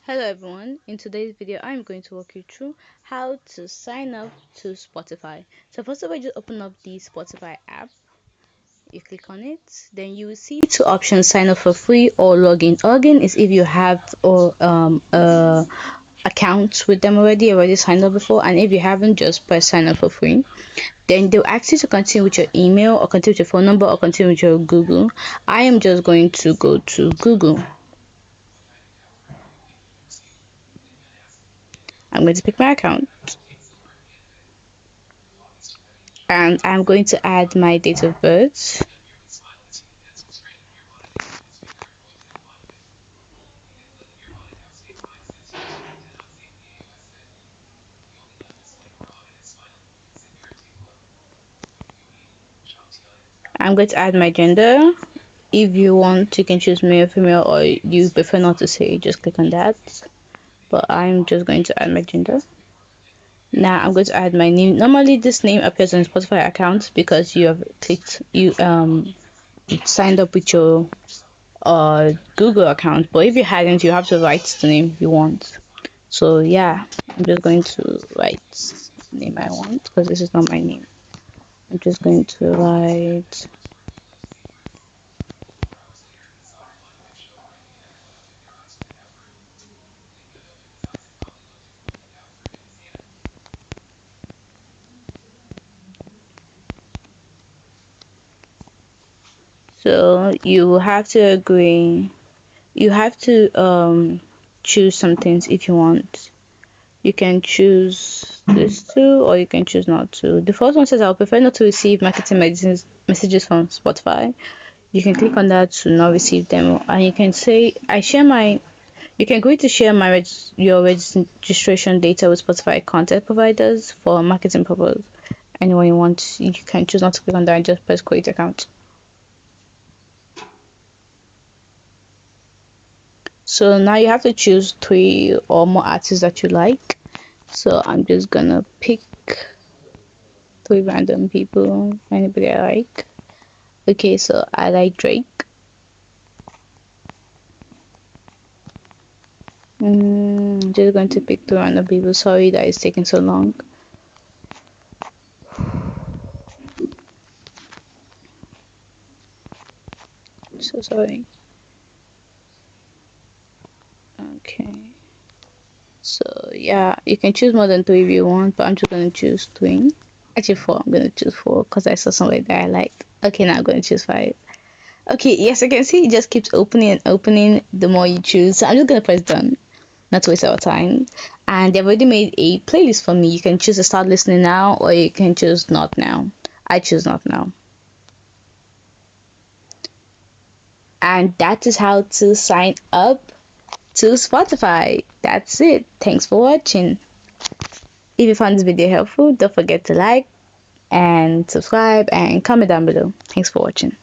Hello everyone, in today's video I'm going to walk you through how to sign up to Spotify. So first of all, just open up the Spotify app, you click on it, then you will see two options: sign up for free or login. Login is if you have or account with them already signed up before, and if you haven't, just press sign up for free. Then they'll ask you to continue with your email or continue with your phone number or continue with your Google. I am just going to go to Google. I'm going to pick my account and I'm going to add my date of birth. I'm going to add my gender. If you want, you can choose male, female, or you prefer not to say, just click on that. But I'm just going to add my gender. Now I'm going to add my name. Normally this name appears on Spotify account because you have clicked, you signed up with your Google account. But if you hadn't, you have to write the name you want. So yeah, I'm just going to write the name I want because this is not my name. I'm just going to write so you have to agree. You have to choose some things if you want. You can choose this too, or you can choose not to. The first one says I would prefer not to receive marketing messages from Spotify. You can click on that to not receive them, and you can say I share my. You can agree to share your registration data with Spotify content providers for marketing purpose. Anyone you want, you can choose not to click on that and just press create account. So now you have to choose 3 or more artists that you like. So I'm just gonna pick 3 random people, anybody I like. Okay, so I like Drake. Just going to pick 2 random people. Sorry that it's taking so long. So sorry. Okay. So yeah, you can choose more than 3 if you want, but I'm just gonna choose 3. Actually 4. I'm gonna choose 4 because I saw somebody that I liked. Okay, now I'm gonna choose 5. Okay, yes, I can see it just keeps opening and opening the more you choose. So I'm just gonna press done, not to waste our time. And they've already made a playlist for me. You can choose to start listening now or you can choose not now. I choose not now. And that is how to sign up to Spotify. That's it. Thanks for watching. If you found this video helpful, don't forget to like and subscribe and comment down below. Thanks for watching.